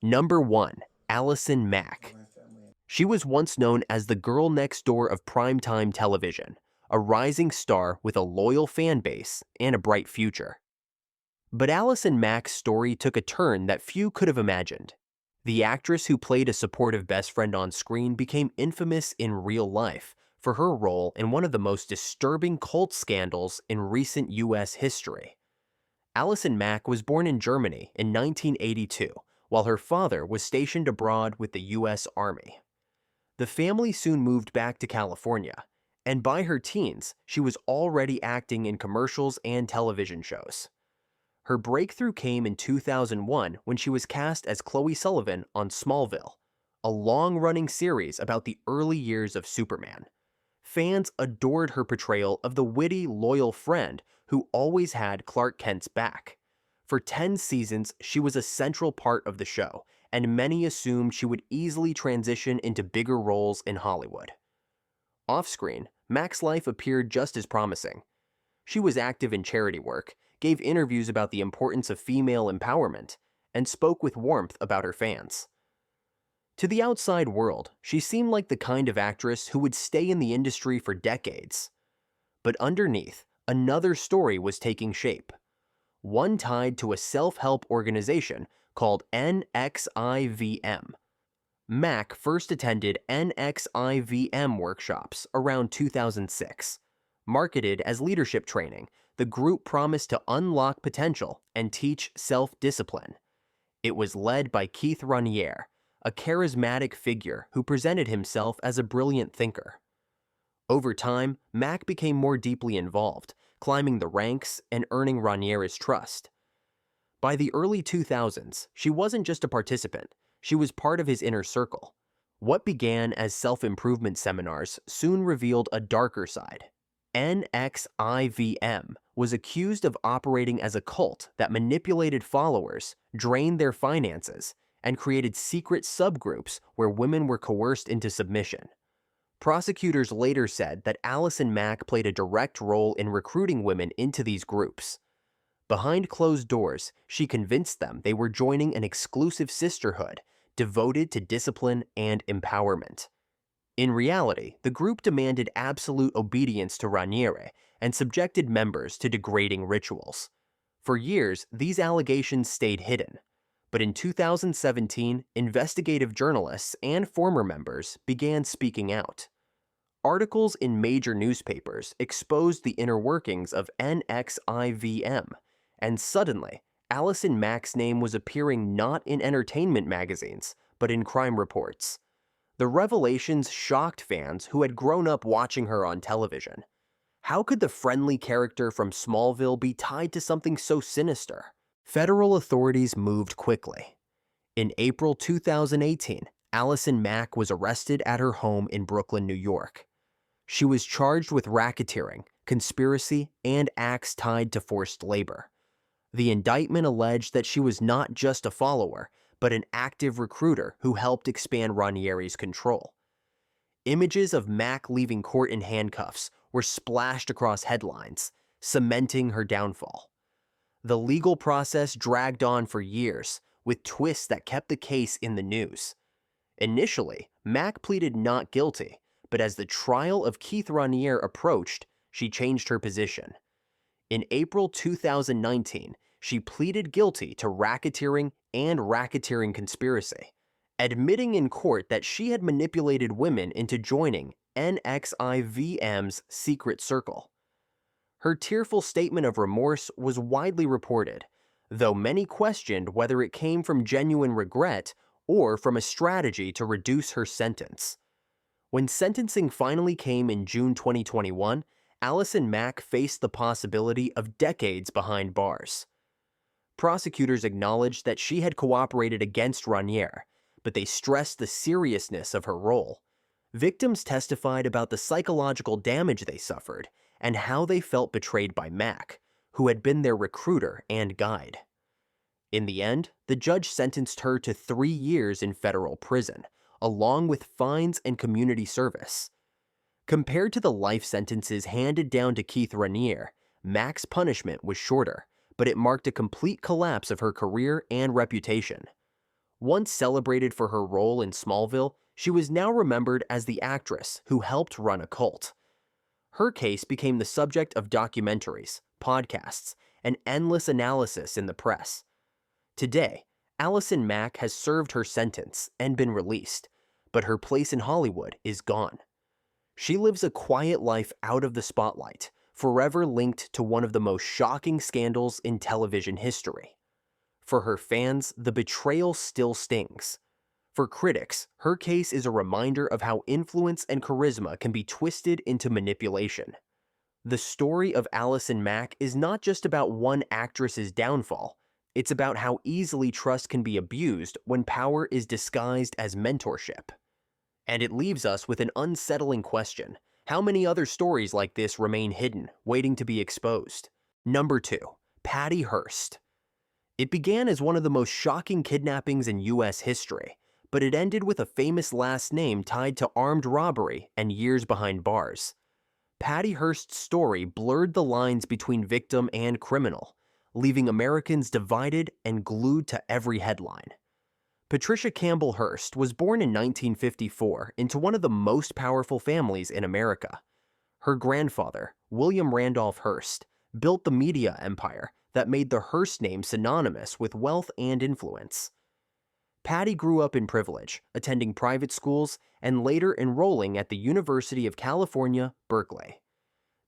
Number 1. Allison Mack. She was once known as the girl next door of primetime television, a rising star with a loyal fan base and a bright future. But Allison Mack's story took a turn that few could have imagined. The actress who played a supportive best friend on screen became infamous in real life for her role in one of the most disturbing cult scandals in recent U.S. history. Allison Mack was born in Germany in 1982, while her father was stationed abroad with the U.S. Army. The family soon moved back to California, and by her teens, she was already acting in commercials and television shows. Her breakthrough came in 2001 when she was cast as Chloe Sullivan on Smallville, a long-running series about the early years of Superman. Fans adored her portrayal of the witty, loyal friend who always had Clark Kent's back. For 10 seasons, she was a central part of the show, and many assumed she would easily transition into bigger roles in Hollywood. Off-screen, Mack's life appeared just as promising. She was active in charity work, gave interviews about the importance of female empowerment, and spoke with warmth about her fans. To the outside world, she seemed like the kind of actress who would stay in the industry for decades. But underneath, another story was taking shape. One tied to a self-help organization called NXIVM. Mack first attended NXIVM workshops around 2006. Marketed as leadership training, the group promised to unlock potential and teach self-discipline. It was led by Keith Raniere, a charismatic figure who presented himself as a brilliant thinker. Over time, Mack became more deeply involved, climbing the ranks and earning Raniere's trust. By the early 2000s, she wasn't just a participant, she was part of his inner circle. What began as self-improvement seminars soon revealed a darker side. NXIVM was accused of operating as a cult that manipulated followers, drained their finances, and created secret subgroups where women were coerced into submission. Prosecutors later said that Allison Mack played a direct role in recruiting women into these groups. Behind closed doors, she convinced them they were joining an exclusive sisterhood devoted to discipline and empowerment. In reality, the group demanded absolute obedience to Raniere and subjected members to degrading rituals. For years, these allegations stayed hidden. But in 2017, investigative journalists and former members began speaking out. Articles in major newspapers exposed the inner workings of NXIVM, and suddenly, Allison Mack's name was appearing not in entertainment magazines, but in crime reports. The revelations shocked fans who had grown up watching her on television. How could the friendly character from Smallville be tied to something so sinister? Federal authorities moved quickly. In April 2018, Allison Mack was arrested at her home in Brooklyn, New York. She was charged with racketeering, conspiracy, and acts tied to forced labor. The indictment alleged that she was not just a follower, but an active recruiter who helped expand Raniere's control. Images of Mack leaving court in handcuffs were splashed across headlines, cementing her downfall. The legal process dragged on for years, with twists that kept the case in the news. Initially, Mack pleaded not guilty, but as the trial of Keith Raniere approached, she changed her position. In April 2019, she pleaded guilty to racketeering and racketeering conspiracy, admitting in court that she had manipulated women into joining NXIVM's secret circle. Her tearful statement of remorse was widely reported, though many questioned whether it came from genuine regret or from a strategy to reduce her sentence. When sentencing finally came in June 2021, Allison Mack faced the possibility of decades behind bars. Prosecutors acknowledged that she had cooperated against Raniere, but they stressed the seriousness of her role. Victims testified about the psychological damage they suffered and how they felt betrayed by Mack, who had been their recruiter and guide. In the end, the judge sentenced her to 3 years in federal prison, along with fines and community service. Compared to the life sentences handed down to Keith Raniere, Mack's punishment was shorter, but it marked a complete collapse of her career and reputation. Once celebrated for her role in Smallville, she was now remembered as the actress who helped run a cult. Her case became the subject of documentaries, podcasts, and endless analysis in the press. Today, Allison Mack has served her sentence and been released, but her place in Hollywood is gone. She lives a quiet life out of the spotlight, forever linked to one of the most shocking scandals in television history. For her fans, the betrayal still stings. For critics, her case is a reminder of how influence and charisma can be twisted into manipulation. The story of Allison Mack is not just about one actress's downfall, it's about how easily trust can be abused when power is disguised as mentorship. And it leaves us with an unsettling question. How many other stories like this remain hidden, waiting to be exposed? Number 2. Patty Hearst. It began as one of the most shocking kidnappings in U.S. history, but it ended with a famous last name tied to armed robbery and years behind bars. Patty Hearst's story blurred the lines between victim and criminal, leaving Americans divided and glued to every headline. Patricia Campbell Hearst was born in 1954 into one of the most powerful families in America. Her grandfather, William Randolph Hearst, built the media empire that made the Hearst name synonymous with wealth and influence. Patty grew up in privilege, attending private schools and later enrolling at the University of California, Berkeley.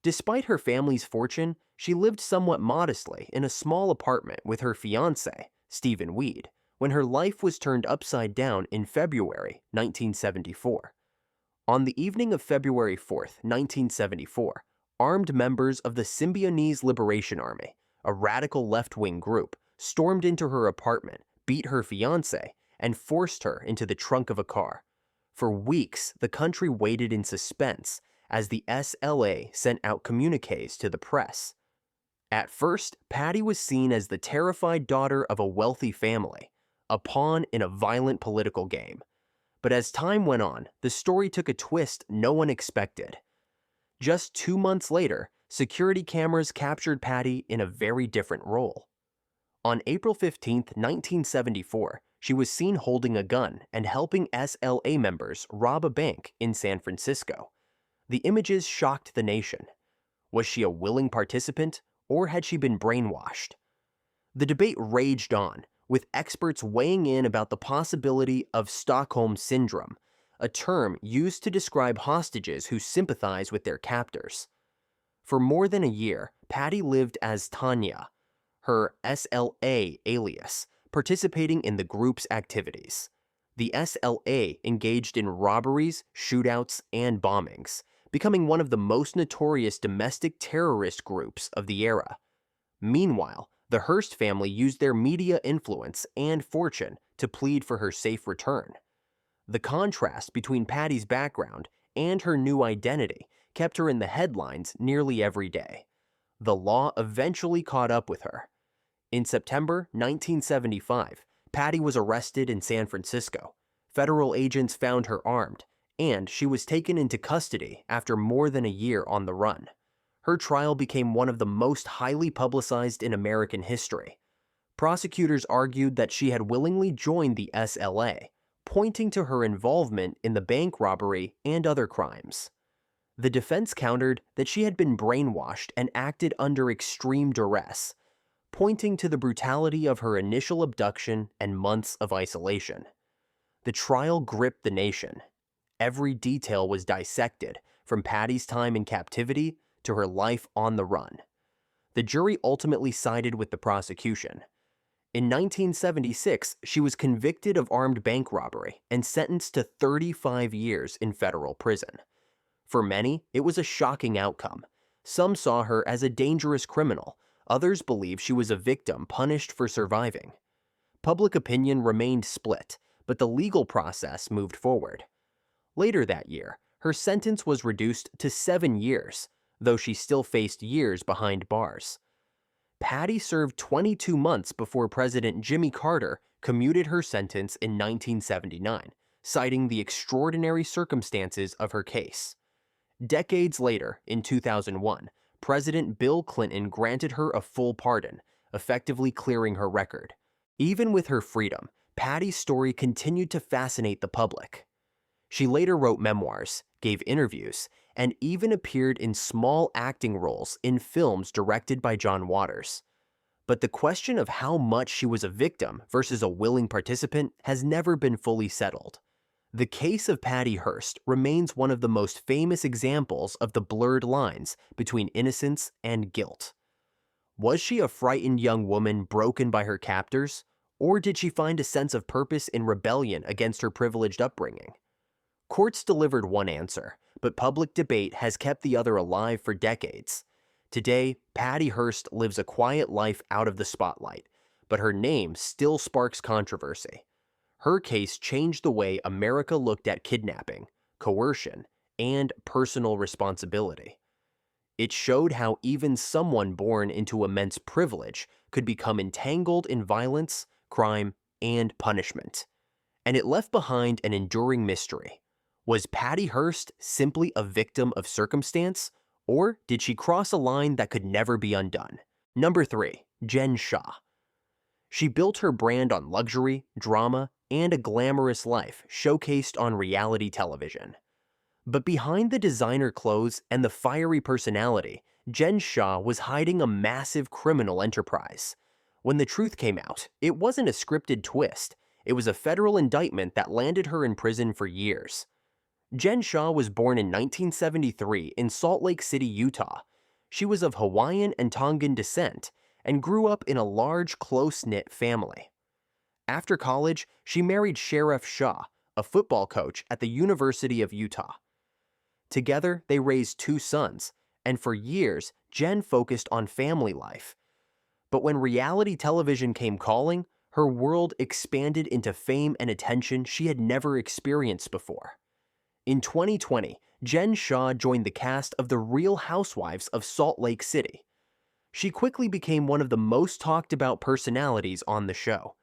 Despite her family's fortune, she lived somewhat modestly in a small apartment with her fiancé, Stephen Weed, when her life was turned upside down in February 1974. On the evening of February 4th, 1974, armed members of the Symbionese Liberation Army, a radical left-wing group, stormed into her apartment, beat her fiancé, and forced her into the trunk of a car. For weeks, the country waited in suspense as the SLA sent out communiques to the press. At first, Patty was seen as the terrified daughter of a wealthy family, a pawn in a violent political game. But as time went on, the story took a twist no one expected. Just 2 months later, security cameras captured Patty in a very different role. On April 15, 1974, she was seen holding a gun and helping SLA members rob a bank in San Francisco. The images shocked the nation. Was she a willing participant, or had she been brainwashed? The debate raged on, with experts weighing in about the possibility of Stockholm Syndrome, a term used to describe hostages who sympathize with their captors. For more than a year, Patty lived as Tanya, her SLA alias, participating in the group's activities. The SLA engaged in robberies, shootouts, and bombings, becoming one of the most notorious domestic terrorist groups of the era. Meanwhile, the Hearst family used their media influence and fortune to plead for her safe return. The contrast between Patty's background and her new identity kept her in the headlines nearly every day. The law eventually caught up with her. In September 1975, Patty was arrested in San Francisco. Federal agents found her armed, and she was taken into custody after more than a year on the run. Her trial became one of the most highly publicized in American history. Prosecutors argued that she had willingly joined the SLA, pointing to her involvement in the bank robbery and other crimes. The defense countered that she had been brainwashed and acted under extreme duress, pointing to the brutality of her initial abduction and months of isolation. The trial gripped the nation. Every detail was dissected, from Patty's time in captivity to her life on the run. The jury ultimately sided with the prosecution. In 1976, she was convicted of armed bank robbery and sentenced to 35 years in federal prison. For many, it was a shocking outcome. Some saw her as a dangerous criminal. Others believed she was a victim punished for surviving. Public opinion remained split, but the legal process moved forward. Later that year, her sentence was reduced to 7 years, though she still faced years behind bars. Patty served 22 months before President Jimmy Carter commuted her sentence in 1979, citing the extraordinary circumstances of her case. Decades later, in 2001, President Bill Clinton granted her a full pardon, effectively clearing her record. Even with her freedom, Patty's story continued to fascinate the public. She later wrote memoirs, gave interviews, and even appeared in small acting roles in films directed by John Waters. But the question of how much she was a victim versus a willing participant has never been fully settled. The case of Patty Hearst remains one of the most famous examples of the blurred lines between innocence and guilt. Was she a frightened young woman broken by her captors, or did she find a sense of purpose in rebellion against her privileged upbringing? Courts delivered one answer, but public debate has kept the other alive for decades. Today, Patty Hearst lives a quiet life out of the spotlight, but her name still sparks controversy. Her case changed the way America looked at kidnapping, coercion, and personal responsibility. It showed how even someone born into immense privilege could become entangled in violence, crime, and punishment. And it left behind an enduring mystery. Was Patty Hearst simply a victim of circumstance, or did she cross a line that could never be undone? Number 3. Jen Shah. She built her brand on luxury, drama, and a glamorous life showcased on reality television. But behind the designer clothes and the fiery personality, Jen Shah was hiding a massive criminal enterprise. When the truth came out, it wasn't a scripted twist. It was a federal indictment that landed her in prison for years. Jen Shah was born in 1973 in Salt Lake City, Utah. She was of Hawaiian and Tongan descent and grew up in a large, close-knit family. After college, she married Sheriff Shah, a football coach at the University of Utah. Together, they raised 2 sons, and for years, Jen focused on family life. But when reality television came calling, her world expanded into fame and attention she had never experienced before. In 2020, Jen Shah joined the cast of The Real Housewives of Salt Lake City. She quickly became one of the most talked about personalities on the show.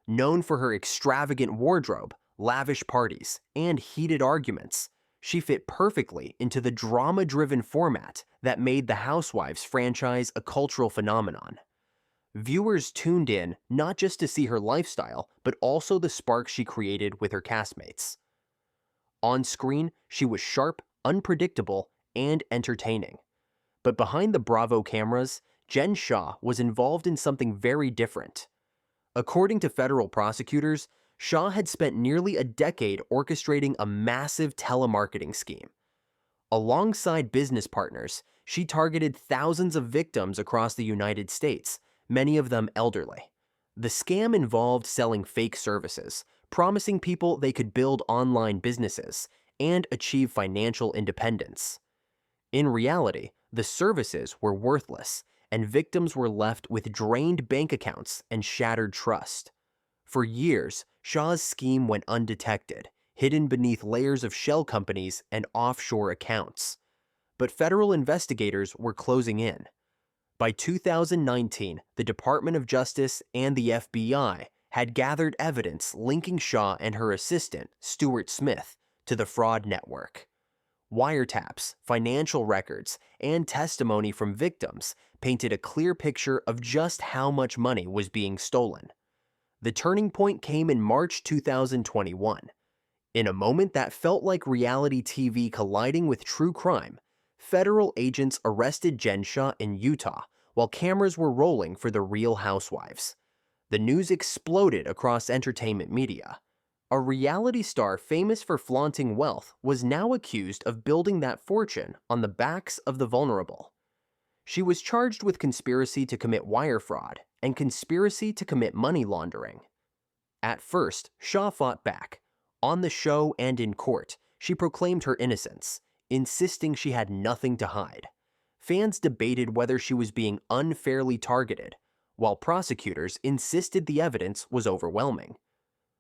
Known for her extravagant wardrobe, lavish parties, and heated arguments, she fit perfectly into the drama-driven format that made the Housewives franchise a cultural phenomenon. Viewers tuned in not just to see her lifestyle, but also the spark she created with her castmates. On screen, she was sharp, unpredictable, and entertaining. But behind the Bravo cameras, Jen Shah was involved in something very different. According to federal prosecutors, Shah had spent nearly a decade orchestrating a massive telemarketing scheme. Alongside business partners, she targeted thousands of victims across the United States, many of them elderly. The scam involved selling fake services, promising people they could build online businesses and achieve financial independence. In reality, the services were worthless, and victims were left with drained bank accounts and shattered trust. For years, Shah's scheme went undetected, hidden beneath layers of shell companies and offshore accounts. But federal investigators were closing in. By 2019, the Department of Justice and the FBI had gathered evidence linking Shah and her assistant, Stuart Smith, to the fraud network. Wiretaps, financial records, and testimony from victims painted a clear picture of just how much money was being stolen. The turning point came in March 2021. In a moment that felt like reality TV colliding with true crime, federal agents arrested Jen Shah in Utah while cameras were rolling for The Real Housewives. The news exploded across entertainment media. A reality star famous for flaunting wealth was now accused of building that fortune on the backs of the vulnerable. She was charged with conspiracy to commit wire fraud and conspiracy to commit money laundering. At first, Shah fought back. On the show and in court, she proclaimed her innocence, insisting she had nothing to hide. Fans debated whether she was being unfairly targeted, while prosecutors insisted the evidence was overwhelming.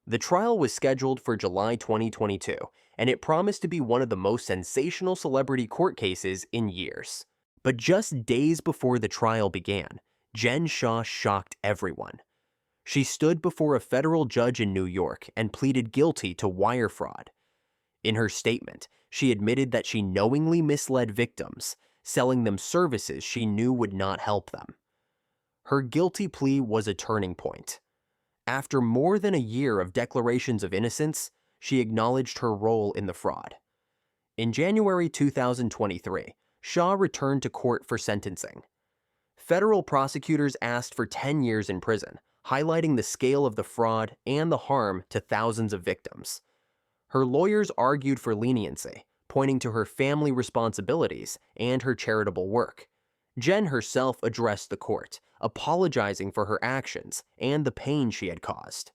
The trial was scheduled for July 2022, and it promised to be one of the most sensational celebrity court cases in years. But just days before the trial began, Jen Shah shocked everyone. She stood before a federal judge in New York and pleaded guilty to wire fraud. In her statement, she admitted that she knowingly misled victims, selling them services she knew would not help them. Her guilty plea was a turning point. After more than a year of declarations of innocence, she acknowledged her role in the fraud. In January 2023, Shah returned to court for sentencing. Federal prosecutors asked for 10 years in prison, highlighting the scale of the fraud and the harm to thousands of victims. Her lawyers argued for leniency, pointing to her family responsibilities and her charitable work. Jen herself addressed the court, apologizing for her actions and the pain she had caused.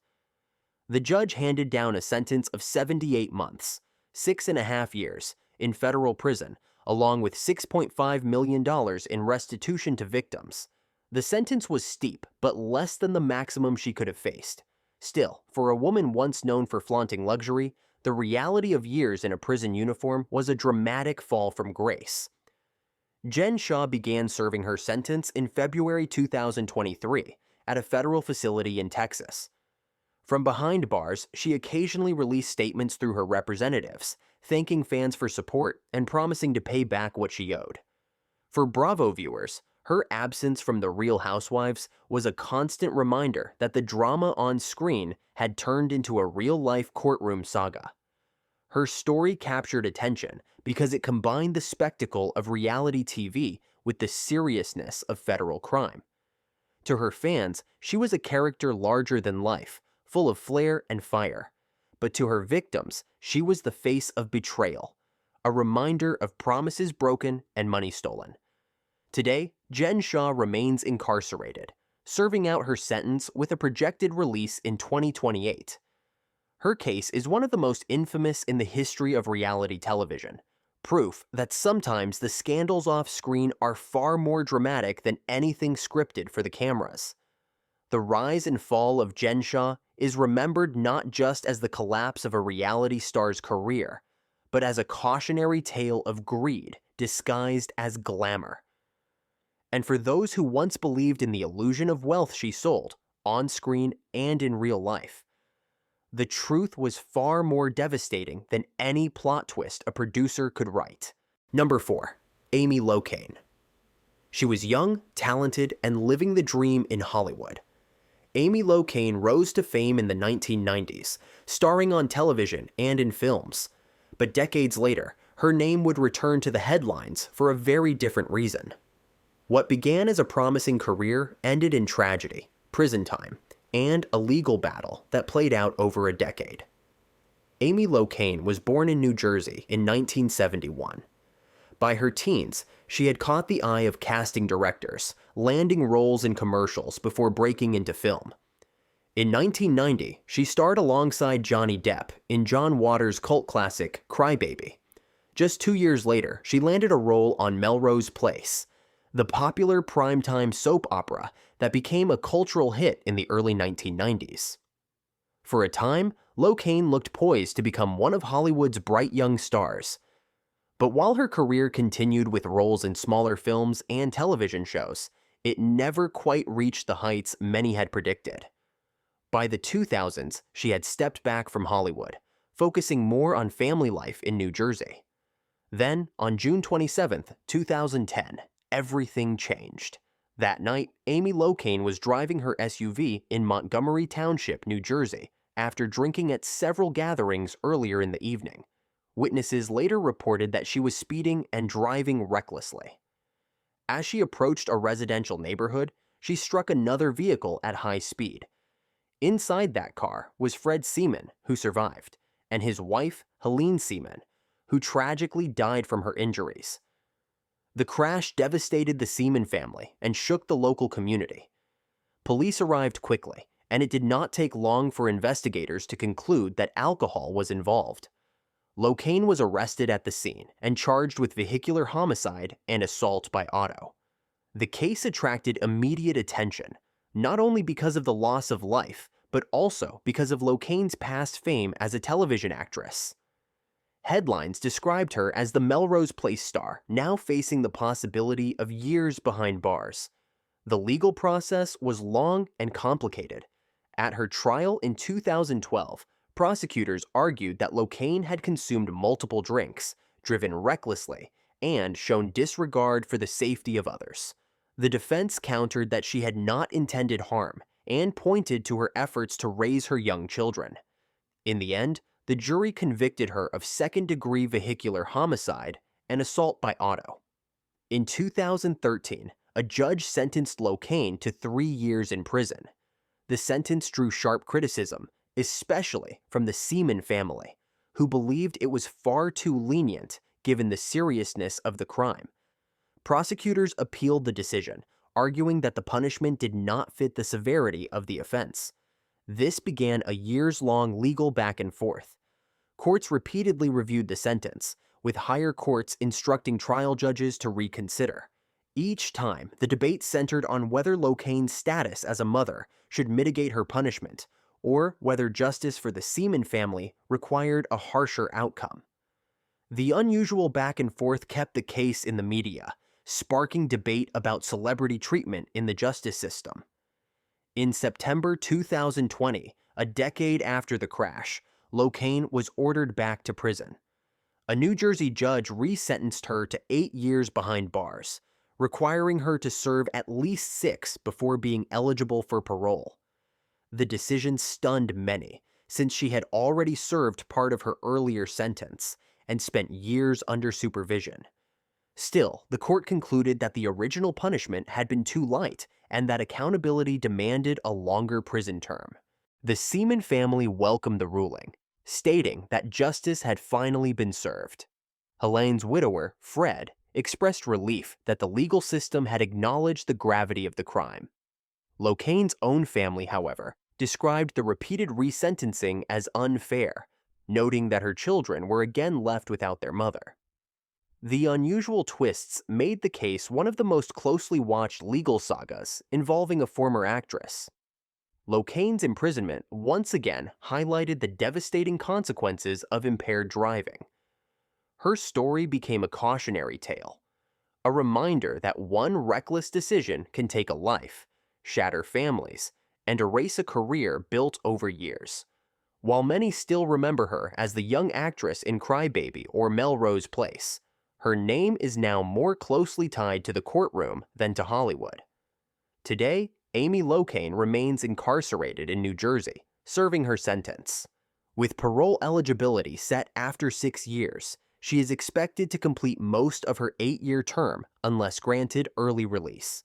The judge handed down a sentence of 78 months, 6.5 years, in federal prison, along with $6.5 million in restitution to victims. The sentence was steep, but less than the maximum she could have faced. Still, for a woman once known for flaunting luxury, the reality of years in a prison uniform was a dramatic fall from grace. Jen Shah began serving her sentence in February 2023 at a federal facility in Texas. From behind bars, she occasionally released statements through her representatives, thanking fans for support and promising to pay back what she owed. For Bravo viewers, her absence from The Real Housewives was a constant reminder that the drama on screen had turned into a real-life courtroom saga. Her story captured attention because it combined the spectacle of reality TV with the seriousness of federal crime. To her fans, she was a character larger than life, full of flair and fire. But to her victims, she was the face of betrayal, a reminder of promises broken and money stolen. Today, Jen Shah remains incarcerated, serving out her sentence with a projected release in 2028. Her case is one of the most infamous in the history of reality television, proof that sometimes the scandals off screen are far more dramatic than anything scripted for the cameras. The rise and fall of Jen Shah is remembered not just as the collapse of a reality star's career, but as a cautionary tale of greed disguised as glamour. And for those who once believed in the illusion of wealth she sold, on screen and in real life, the truth was far more devastating than any plot twist a producer could write. Number 4. Amy Locane. She was young, talented, and living the dream in Hollywood. Amy Locane rose to fame in the 1990s, starring on television and in films. But decades later, her name would return to the headlines for a very different reason. What began as a promising career ended in tragedy, prison time, and a legal battle that played out over a decade. Amy Locane was born in New Jersey in 1971. By her teens, she had caught the eye of casting directors, landing roles in commercials before breaking into film. In 1990, she starred alongside Johnny Depp in John Waters' cult classic Cry Baby. Just 2 years later, she landed a role on Melrose Place, the popular primetime soap opera that became a cultural hit in the early 1990s. For a time, Locane looked poised to become one of Hollywood's bright young stars. But while her career continued with roles in smaller films and television shows, it never quite reached the heights many had predicted. By the 2000s, she had stepped back from Hollywood, focusing more on family life in New Jersey. Then, on June 27, 2010, everything changed. That night, Amy Locane was driving her SUV in Montgomery Township, New Jersey, after drinking at several gatherings earlier in the evening. Witnesses later reported that she was speeding and driving recklessly. As she approached a residential neighborhood, she struck another vehicle at high speed. Inside that car was Fred Seaman, who survived, and his wife, Helene Seaman, who tragically died from her injuries. The crash devastated the Seaman family and shook the local community. Police arrived quickly, and it did not take long for investigators to conclude that alcohol was involved. Locane was arrested at the scene and charged with vehicular homicide and assault by auto. The case attracted immediate attention, not only because of the loss of life, but also because of Locane's past fame as a television actress. Headlines described her as the Melrose Place star, now facing the possibility of years behind bars. The legal process was long and complicated. At her trial in 2012, prosecutors argued that Locane had consumed multiple drinks, driven recklessly, and shown disregard for the safety of others. The defense countered that she had not intended harm and pointed to her efforts to raise her young children. In the end, the jury convicted her of second-degree vehicular homicide and assault by auto. In 2013, a judge sentenced Locane to 3 years in prison. The sentence drew sharp criticism, especially from the Seaman family, who believed it was far too lenient given the seriousness of the crime. Prosecutors appealed the decision, arguing that the punishment did not fit the severity of the offense. This began a years-long legal back and forth. Courts repeatedly reviewed the sentence, with higher courts instructing trial judges to reconsider. Each time, the debate centered on whether Locane's status as a mother should mitigate her punishment, or whether justice for the Seaman family required a harsher outcome. The unusual back and forth kept the case in the media, sparking debate about celebrity treatment in the justice system. In September 2020, a decade after the crash, Locane was ordered back to prison. A New Jersey judge resentenced her to 8 years behind bars, requiring her to serve at least 6 before being eligible for parole. The decision stunned many, since she had already served part of her earlier sentence and spent years under supervision. Still, the court concluded that the original punishment had been too light and that accountability demanded a longer prison term. The Seaman family welcomed the ruling, stating that justice had finally been served. Helene's widower, Fred, expressed relief that the legal system had acknowledged the gravity of the crime. Locane's own family, however, described the repeated resentencing as unfair, noting that her children were again left without their mother. The unusual twists made the case one of the most closely watched legal sagas involving a former actress. Locane's imprisonment once again highlighted the devastating consequences of impaired driving. Her story became a cautionary tale, a reminder that one reckless decision can take a life, shatter families, and erase a career built over years. While many still remember her as the young actress in Crybaby or Melrose Place, her name is now more closely tied to the courtroom than to Hollywood. Today, Amy Locane remains incarcerated in New Jersey, serving her sentence. With parole eligibility set after 6 years, she is expected to complete most of her 8-year term unless granted early release.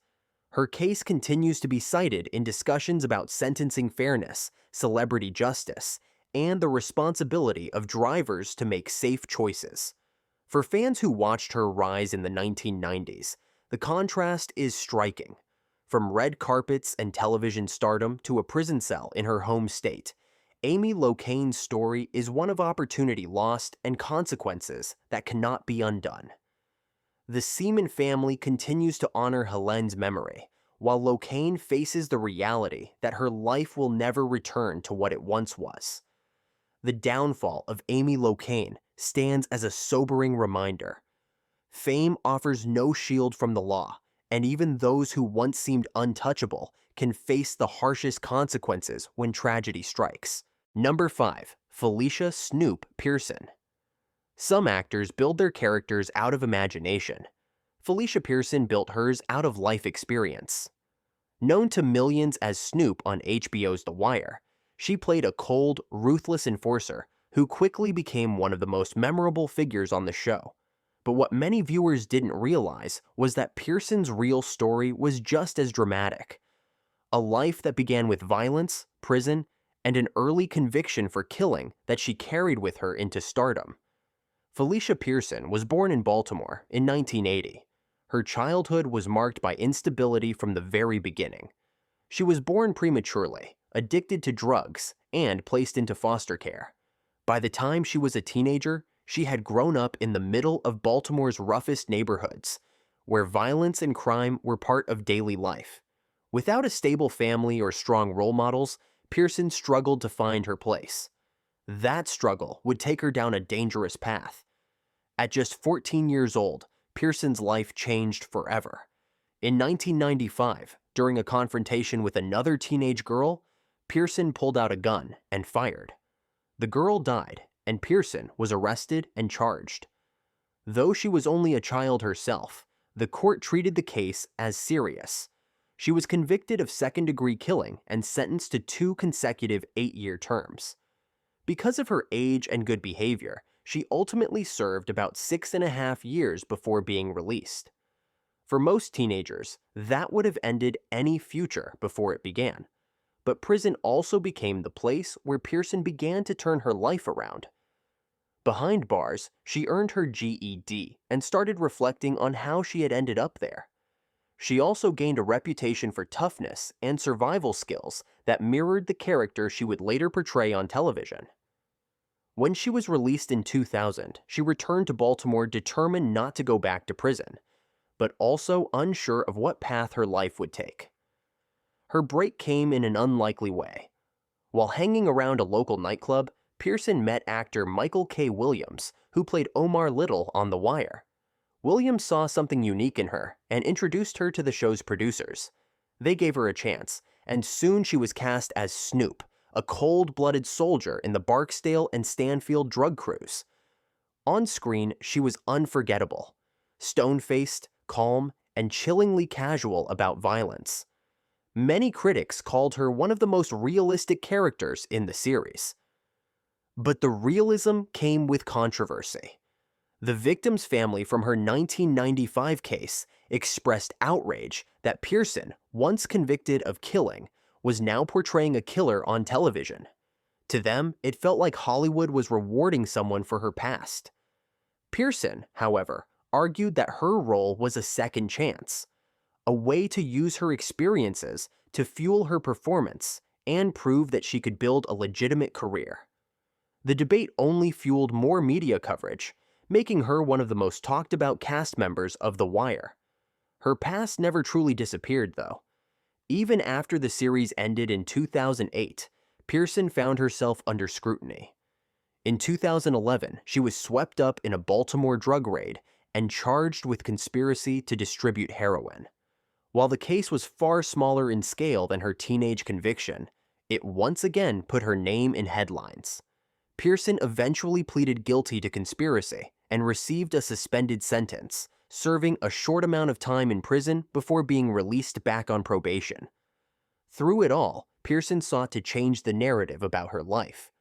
Her case continues to be cited in discussions about sentencing fairness, celebrity justice, and the responsibility of drivers to make safe choices. For fans who watched her rise in the 1990s, the contrast is striking. From red carpets and television stardom to a prison cell in her home state, Amy Locane's story is one of opportunity lost and consequences that cannot be undone. The Seaman family continues to honor Helene's memory, while Locane faces the reality that her life will never return to what it once was. The downfall of Amy Locane stands as a sobering reminder. Fame offers no shield from the law, and even those who once seemed untouchable can face the harshest consequences when tragedy strikes. Number 5. Felicia Snoop Pearson. Some actors build their characters out of imagination. Felicia Pearson built hers out of life experience. Known to millions as Snoop on HBO's The Wire, she played a cold, ruthless enforcer who quickly became one of the most memorable figures on the show. But what many viewers didn't realize was that Pearson's real story was just as dramatic. A life that began with violence, prison, and an early conviction for killing that she carried with her into stardom. Felicia Pearson was born in Baltimore in 1980. Her childhood was marked by instability from the very beginning. She was born prematurely, addicted to drugs, and placed into foster care. By the time she was a teenager, she had grown up in the middle of Baltimore's roughest neighborhoods, where violence and crime were part of daily life. Without a stable family or strong role models, Pearson struggled to find her place. That struggle would take her down a dangerous path. At just 14 years old, Pearson's life changed forever. In 1995, during a confrontation with another teenage girl, Pearson pulled out a gun and fired. The girl died, and Pearson was arrested and charged. Though she was only a child herself, the court treated the case as serious. She was convicted of second-degree killing and sentenced to 2 consecutive 8-year terms. Because of her age and good behavior, she ultimately served about 6.5 years before being released. For most teenagers, that would have ended any future before it began. But prison also became the place where Pearson began to turn her life around. Behind bars, she earned her GED and started reflecting on how she had ended up there. She also gained a reputation for toughness and survival skills that mirrored the character she would later portray on television. When she was released in 2000, she returned to Baltimore determined not to go back to prison, but also unsure of what path her life would take. Her break came in an unlikely way. While hanging around a local nightclub, Pearson met actor Michael K. Williams, who played Omar Little on The Wire. Williams saw something unique in her and introduced her to the show's producers. They gave her a chance, and soon she was cast as Snoop, a cold-blooded soldier in the Barksdale and Stanfield drug crews. On screen, she was unforgettable, stone-faced, calm, and chillingly casual about violence. Many critics called her one of the most realistic characters in the series. But the realism came with controversy. The victim's family from her 1995 case expressed outrage that Pearson, once convicted of killing, was now portraying a killer on television. To them, it felt like Hollywood was rewarding someone for her past. Pearson, however, argued that her role was a second chance, a way to use her experiences to fuel her performance and prove that she could build a legitimate career. The debate only fueled more media coverage, making her one of the most talked about cast members of The Wire. Her past never truly disappeared, though. Even after the series ended in 2008, Pearson found herself under scrutiny. In 2011, she was swept up in a Baltimore drug raid and charged with conspiracy to distribute heroin. While the case was far smaller in scale than her teenage conviction, it once again put her name in headlines. Pearson eventually pleaded guilty to conspiracy and received a suspended sentence, serving a short amount of time in prison before being released back on probation. Through it all, Pearson sought to change the narrative about her life.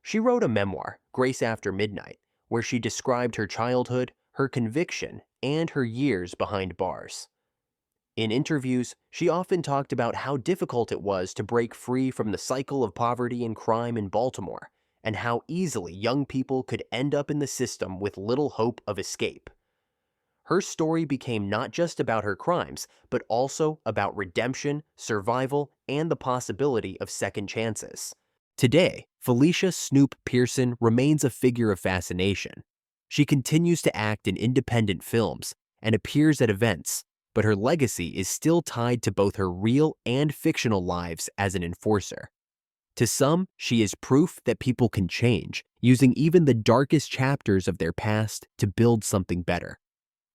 She wrote a memoir, Grace After Midnight, where she described her childhood, her conviction, and her years behind bars. In interviews, she often talked about how difficult it was to break free from the cycle of poverty and crime in Baltimore, and how easily young people could end up in the system with little hope of escape. Her story became not just about her crimes, but also about redemption, survival, and the possibility of second chances. Today, Felicia Snoop Pearson remains a figure of fascination. She continues to act in independent films and appears at events, but her legacy is still tied to both her real and fictional lives as an enforcer. To some, she is proof that people can change, using even the darkest chapters of their past to build something better.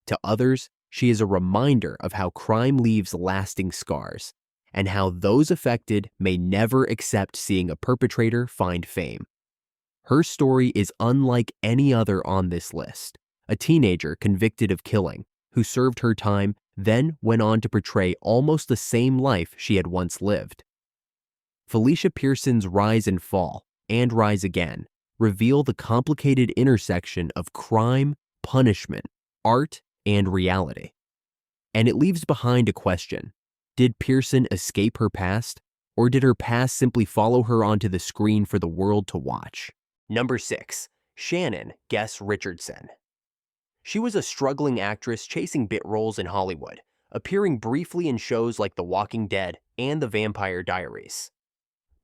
To others, she is a reminder of how crime leaves lasting scars, and how those affected may never accept seeing a perpetrator find fame. Her story is unlike any other on this list. A teenager convicted of killing, who served her time, then went on to portray almost the same life she had once lived. Felicia Pearson's rise and fall, and rise again, reveal the complicated intersection of crime, punishment, art, and reality. And it leaves behind a question. Did Pearson escape her past, or did her past simply follow her onto the screen for the world to watch? Number 6. Shannon Guess Richardson. She was a struggling actress chasing bit roles in Hollywood, appearing briefly in shows like The Walking Dead and The Vampire Diaries.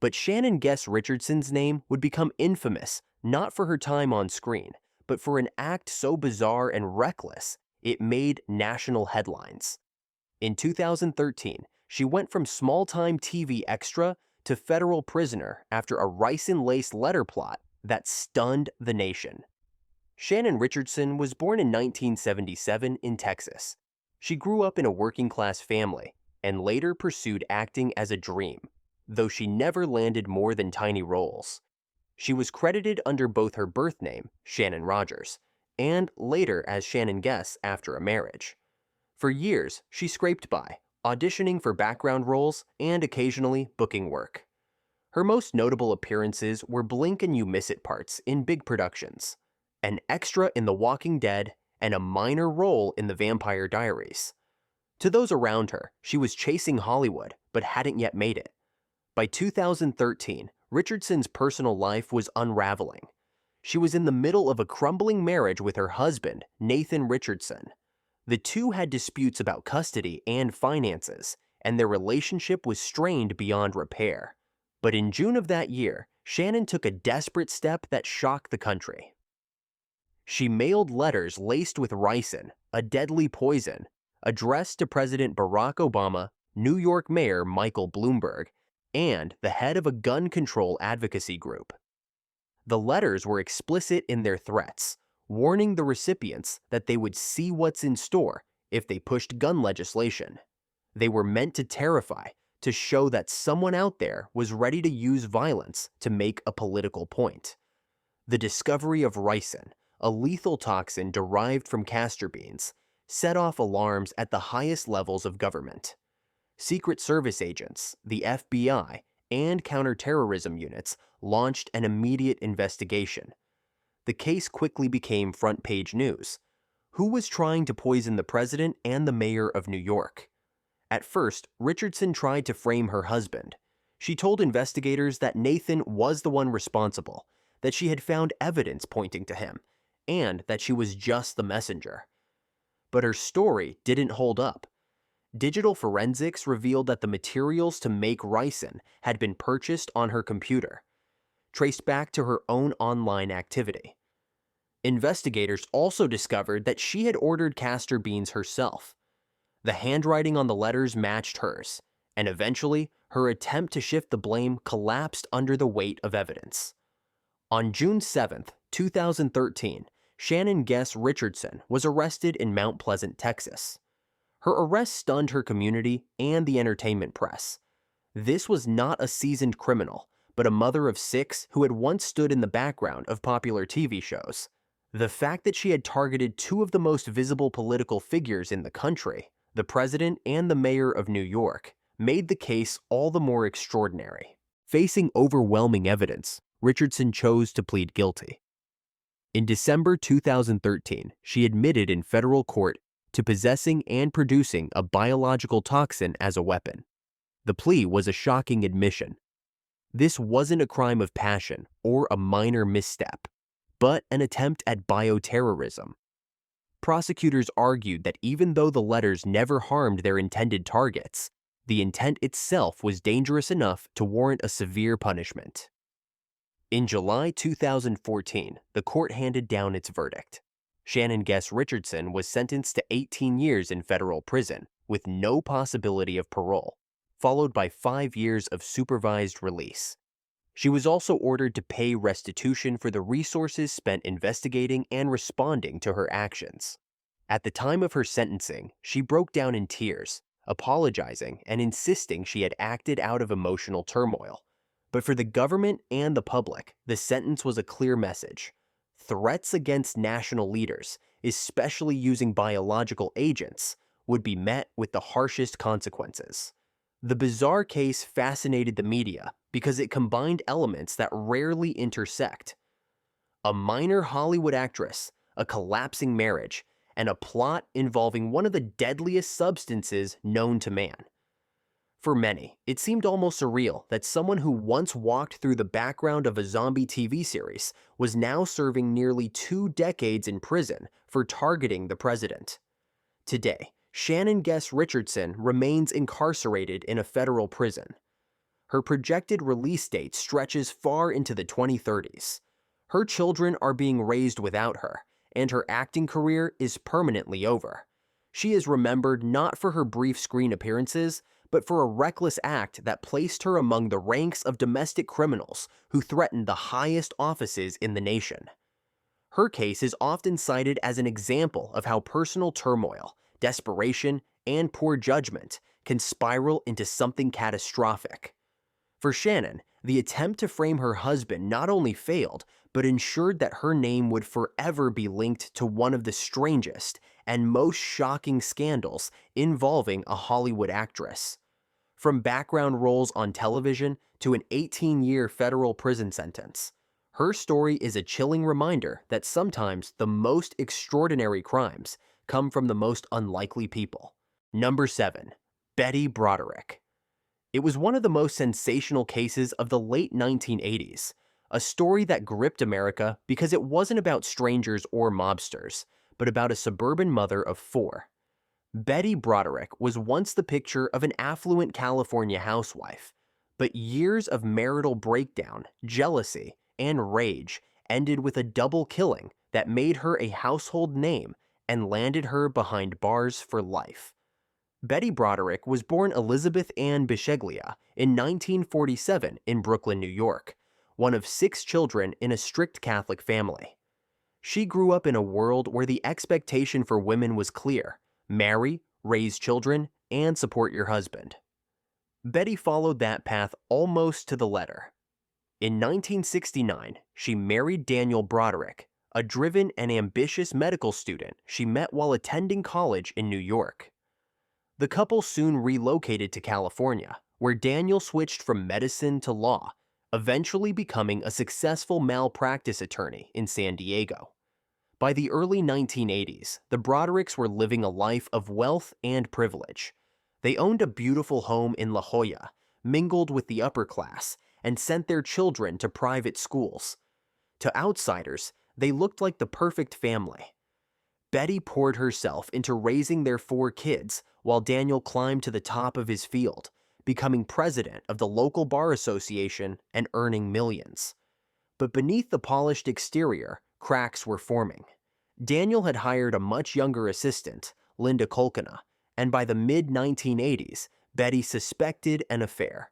But Shannon Guess Richardson's name would become infamous not for her time on screen, but for an act so bizarre and reckless it made national headlines. In 2013, she went from small-time TV extra to federal prisoner after a ricin-laced letter plot that stunned the nation. Shannon Richardson was born in 1977 in Texas. She grew up in a working-class family and later pursued acting as a dream, though she never landed more than tiny roles. She was credited under both her birth name, Shannon Rogers, and later as Shannon Guess after a marriage. For years, she scraped by, auditioning for background roles and occasionally booking work. Her most notable appearances were blink and you miss it parts in big productions, an extra in The Walking Dead, and a minor role in The Vampire Diaries. To those around her, she was chasing Hollywood, but hadn't yet made it. By 2013, Richardson's personal life was unraveling. She was in the middle of a crumbling marriage with her husband, Nathan Richardson. The two had disputes about custody and finances, and their relationship was strained beyond repair. But in June of that year, Shannon took a desperate step that shocked the country. She mailed letters laced with ricin, a deadly poison, addressed to President Barack Obama, New York Mayor Michael Bloomberg, and the head of a gun control advocacy group. The letters were explicit in their threats, warning the recipients that they would see what's in store if they pushed gun legislation. They were meant to terrify, to show that someone out there was ready to use violence to make a political point. The discovery of ricin, a lethal toxin derived from castor beans, set off alarms at the highest levels of government. Secret Service agents, the FBI, and counterterrorism units launched an immediate investigation. The case quickly became front-page news. Who was trying to poison the president and the mayor of New York? At first, Richardson tried to frame her husband. She told investigators that Nathan was the one responsible, that she had found evidence pointing to him, and that she was just the messenger. But her story didn't hold up. Digital forensics revealed that the materials to make ricin had been purchased on her computer, traced back to her own online activity. Investigators also discovered that she had ordered castor beans herself. The handwriting on the letters matched hers, and eventually, her attempt to shift the blame collapsed under the weight of evidence. On June 7, 2013, Shannon Guess Richardson was arrested in Mount Pleasant, Texas. Her arrest stunned her community and the entertainment press. This was not a seasoned criminal, but a mother of 6 who had once stood in the background of popular TV shows. The fact that she had targeted 2 of the most visible political figures in the country, the president and the mayor of New York, made the case all the more extraordinary. Facing overwhelming evidence, Richardson chose to plead guilty. In December 2013, she admitted in federal court to possessing and producing a biological toxin as a weapon. The plea was a shocking admission. This wasn't a crime of passion or a minor misstep, but an attempt at bioterrorism. Prosecutors argued that even though the letters never harmed their intended targets, the intent itself was dangerous enough to warrant a severe punishment. In July 2014, the court handed down its verdict. Shannon Guess Richardson was sentenced to 18 years in federal prison with no possibility of parole, followed by 5 years of supervised release. She was also ordered to pay restitution for the resources spent investigating and responding to her actions. At the time of her sentencing, she broke down in tears, apologizing and insisting she had acted out of emotional turmoil. But for the government and the public, the sentence was a clear message. Threats against national leaders, especially using biological agents, would be met with the harshest consequences. The bizarre case fascinated the media because it combined elements that rarely intersect. A minor Hollywood actress, a collapsing marriage, and a plot involving one of the deadliest substances known to man. For many, it seemed almost surreal that someone who once walked through the background of a zombie TV series was now serving nearly 2 decades in prison for targeting the president. Today, Shannon Guess Richardson remains incarcerated in a federal prison. Her projected release date stretches far into the 2030s. Her children are being raised without her, and her acting career is permanently over. She is remembered not for her brief screen appearances, but for a reckless act that placed her among the ranks of domestic criminals who threatened the highest offices in the nation. Her case is often cited as an example of how personal turmoil, desperation, and poor judgment can spiral into something catastrophic. For Shannon, the attempt to frame her husband not only failed, but ensured that her name would forever be linked to one of the strangest and most shocking scandals involving a Hollywood actress. From background roles on television to an 18-year federal prison sentence, her story is a chilling reminder that sometimes the most extraordinary crimes come from the most unlikely people. Number 7. Betty Broderick. It was one of the most sensational cases of the late 1980s, a story that gripped America because it wasn't about strangers or mobsters, but about a suburban mother of 4. Betty Broderick was once the picture of an affluent California housewife, but years of marital breakdown, jealousy, and rage ended with a double killing that made her a household name and landed her behind bars for life. Betty Broderick was born Elizabeth Ann Bisheglia in 1947 in Brooklyn, New York, one of 6 children in a strict Catholic family. She grew up in a world where the expectation for women was clear: marry, raise children, and support your husband. Betty followed that path almost to the letter. In 1969, she married Daniel Broderick, a driven and ambitious medical student she met while attending college in New York. The couple soon relocated to California, where Daniel switched from medicine to law, eventually becoming a successful malpractice attorney in San Diego. By the early 1980s, the Brodericks were living a life of wealth and privilege. They owned a beautiful home in La Jolla, mingled with the upper class, and sent their children to private schools. To outsiders, they looked like the perfect family. Betty poured herself into raising their 4 kids while Daniel climbed to the top of his field, becoming president of the local bar association and earning millions. But beneath the polished exterior, cracks were forming. Daniel had hired a much younger assistant, Linda Kolkina, and by the mid-1980s, Betty suspected an affair.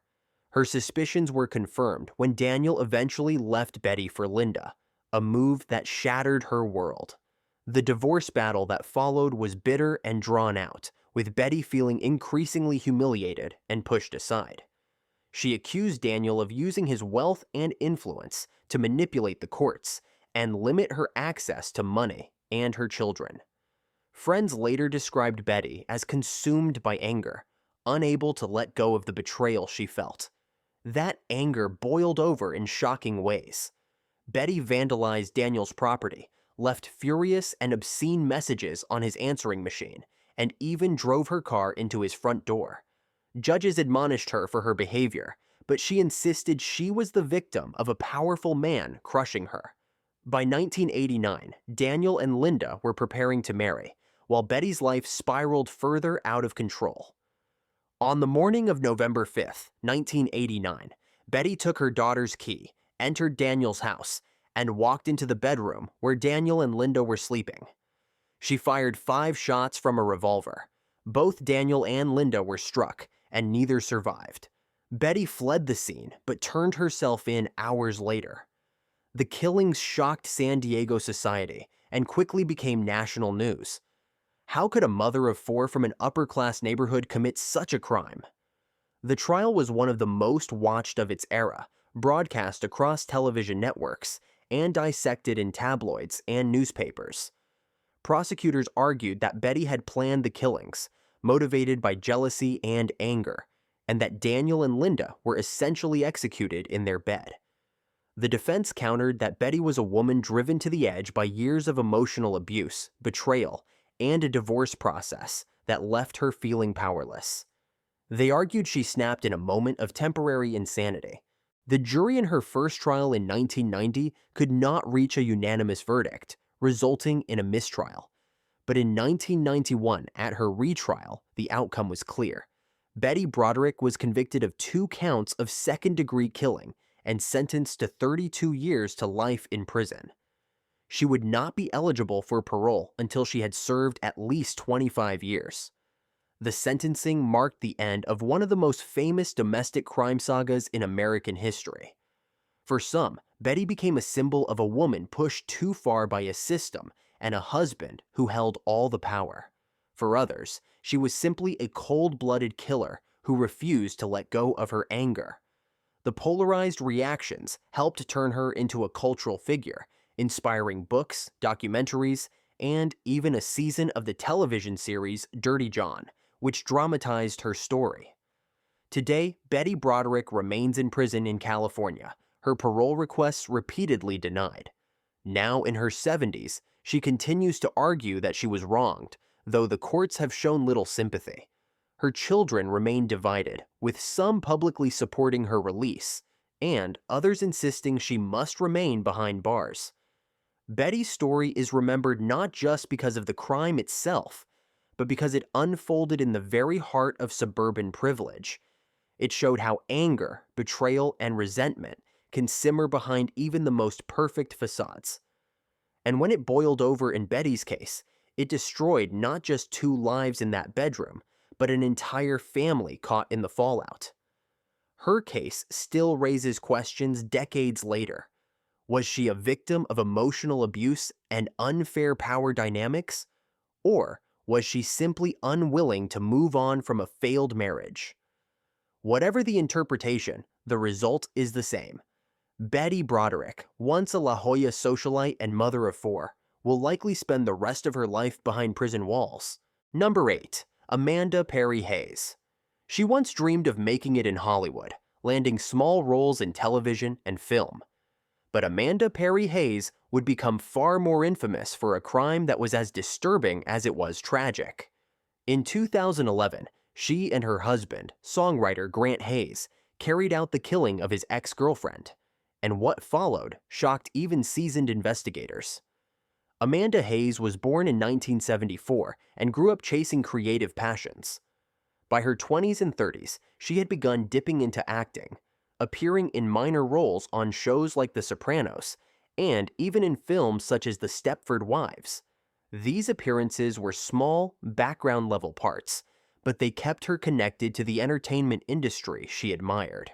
Her suspicions were confirmed when Daniel eventually left Betty for Linda, a move that shattered her world. The divorce battle that followed was bitter and drawn out, with Betty feeling increasingly humiliated and pushed aside. She accused Daniel of using his wealth and influence to manipulate the courts and limit her access to money and her children. Friends later described Betty as consumed by anger, unable to let go of the betrayal she felt. That anger boiled over in shocking ways. Betty vandalized Daniel's property, left furious and obscene messages on his answering machine, and even drove her car into his front door. Judges admonished her for her behavior, but she insisted she was the victim of a powerful man crushing her. By 1989, Daniel and Linda were preparing to marry, while Betty's life spiraled further out of control. On the morning of November 5th, 1989, Betty took her daughter's key, entered Daniel's house, and walked into the bedroom where Daniel and Linda were sleeping. She fired 5 shots from a revolver. Both Daniel and Linda were struck, and neither survived. Betty fled the scene, but turned herself in hours later. The killings shocked San Diego society and quickly became national news. How could a mother of 4 from an upper-class neighborhood commit such a crime? The trial was one of the most watched of its era, broadcast across television networks, and dissected in tabloids and newspapers. Prosecutors argued that Betty had planned the killings, motivated by jealousy and anger, and that Daniel and Linda were essentially executed in their bed. The defense countered that Betty was a woman driven to the edge by years of emotional abuse, betrayal, and a divorce process that left her feeling powerless. They argued she snapped in a moment of temporary insanity. The jury in her first trial in 1990 could not reach a unanimous verdict, resulting in a mistrial. But in 1991, at her retrial, the outcome was clear. Betty Broderick was convicted of 2 counts of second-degree killing and sentenced to 32 years to life in prison. She would not be eligible for parole until she had served at least 25 years. The sentencing marked the end of one of the most famous domestic crime sagas in American history. For some, Betty became a symbol of a woman pushed too far by a system and a husband who held all the power. For others, she was simply a cold-blooded killer who refused to let go of her anger. The polarized reactions helped turn her into a cultural figure, inspiring books, documentaries, and even a season of the television series Dirty John, which dramatized her story. Today, Betty Broderick remains in prison in California, her parole requests repeatedly denied. Now in her 70s, she continues to argue that she was wronged, though the courts have shown little sympathy. Her children remain divided, with some publicly supporting her release, and others insisting she must remain behind bars. Betty's story is remembered not just because of the crime itself, but because it unfolded in the very heart of suburban privilege. It showed how anger, betrayal, and resentment can simmer behind even the most perfect facades. And when it boiled over in Betty's case, it destroyed not just 2 lives in that bedroom, but an entire family caught in the fallout. Her case still raises questions decades later. Was she a victim of emotional abuse and unfair power dynamics? Or was she simply unwilling to move on from a failed marriage? Whatever the interpretation, the result is the same. Betty Broderick, once a La Jolla socialite and mother of 4, will likely spend the rest of her life behind prison walls. Number 8. Amanda Perry Hayes. She once dreamed of making it in Hollywood, landing small roles in television and film. But Amanda Perry Hayes would become far more infamous for a crime that was as disturbing as it was tragic. In 2011, she and her husband, songwriter Grant Hayes, carried out the killing of his ex-girlfriend, and what followed shocked even seasoned investigators. Amanda Hayes was born in 1974 and grew up chasing creative passions. By her 20s and 30s, she had begun dipping into acting, appearing in minor roles on shows like The Sopranos, and even in films such as The Stepford Wives. These appearances were small, background-level parts, but they kept her connected to the entertainment industry she admired.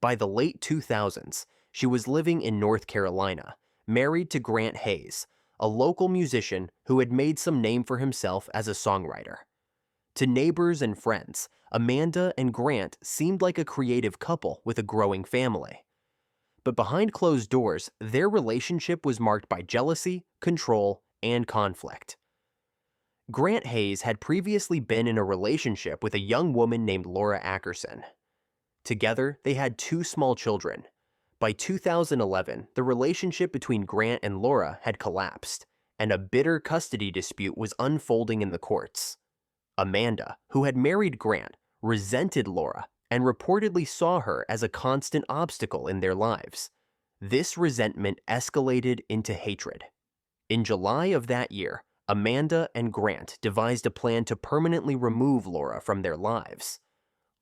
By the late 2000s, she was living in North Carolina, married to Grant Hayes, a local musician who had made some name for himself as a songwriter. To neighbors and friends, Amanda and Grant seemed like a creative couple with a growing family. But behind closed doors, their relationship was marked by jealousy, control, and conflict. Grant Hayes had previously been in a relationship with a young woman named Laura Ackerson. Together, they had 2 small children. By 2011, the relationship between Grant and Laura had collapsed, and a bitter custody dispute was unfolding in the courts. Amanda, who had married Grant, resented Laura and reportedly saw her as a constant obstacle in their lives. This resentment escalated into hatred. In July of that year, Amanda and Grant devised a plan to permanently remove Laura from their lives.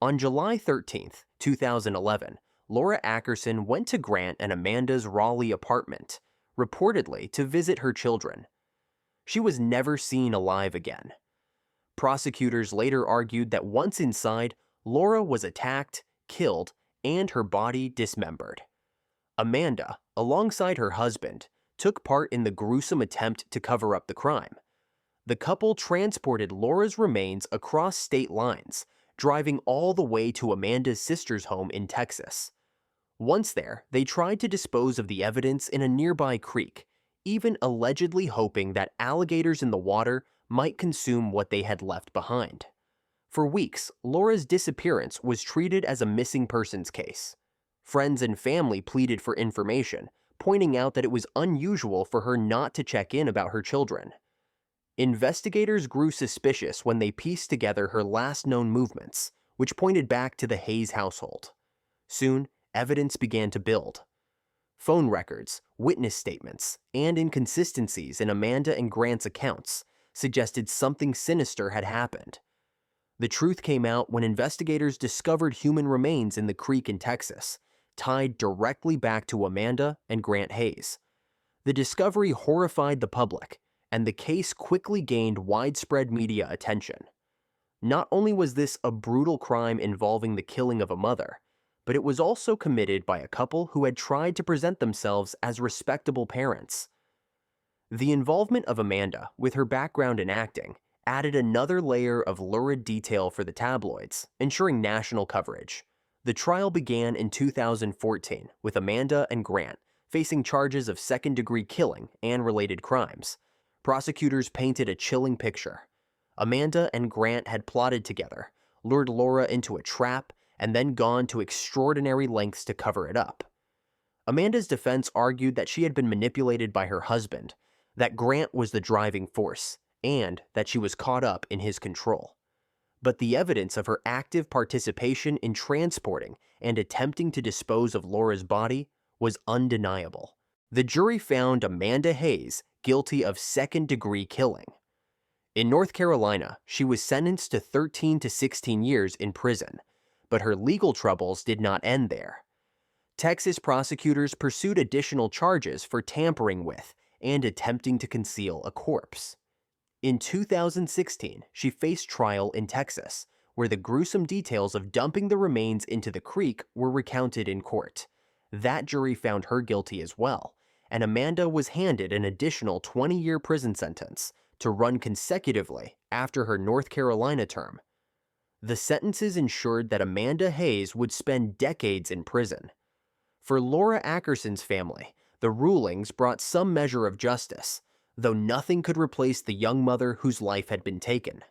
On July 13, 2011, Laura Ackerson went to Grant and Amanda's Raleigh apartment, reportedly to visit her children. She was never seen alive again. Prosecutors later argued that once inside, Laura was attacked, killed, and her body dismembered. Amanda, alongside her husband, took part in the gruesome attempt to cover up the crime. The couple transported Laura's remains across state lines, driving all the way to Amanda's sister's home in Texas. Once there, they tried to dispose of the evidence in a nearby creek, even allegedly hoping that alligators in the water might consume what they had left behind. For weeks, Laura's disappearance was treated as a missing persons case. Friends and family pleaded for information, pointing out that it was unusual for her not to check in about her children. Investigators grew suspicious when they pieced together her last known movements, which pointed back to the Hayes household. Soon, evidence began to build. Phone records, witness statements, and inconsistencies in Amanda and Grant's accounts suggested something sinister had happened. The truth came out when investigators discovered human remains in the creek in Texas, tied directly back to Amanda and Grant Hayes. The discovery horrified the public, and the case quickly gained widespread media attention. Not only was this a brutal crime involving the killing of a mother, but it was also committed by a couple who had tried to present themselves as respectable parents. The involvement of Amanda, with her background in acting, added another layer of lurid detail for the tabloids, ensuring national coverage. The trial began in 2014, with Amanda and Grant facing charges of second-degree killing and related crimes, Prosecutors painted a chilling picture. Amanda and Grant had plotted together, lured Laura into a trap, and then gone to extraordinary lengths to cover it up. Amanda's defense argued that she had been manipulated by her husband, that Grant was the driving force, and that she was caught up in his control. But the evidence of her active participation in transporting and attempting to dispose of Laura's body was undeniable. The jury found Amanda Hayes guilty of second-degree killing. In North Carolina, she was sentenced to 13 to 16 years in prison, but her legal troubles did not end there. Texas prosecutors pursued additional charges for tampering with and attempting to conceal a corpse. In 2016, she faced trial in Texas, where the gruesome details of dumping the remains into the creek were recounted in court. That jury found her guilty as well, and Amanda was handed an additional 20-year prison sentence to run consecutively after her North Carolina term. The sentences ensured that Amanda Hayes would spend decades in prison. For Laura Ackerson's family, the rulings brought some measure of justice, though nothing could replace the young mother whose life had been taken.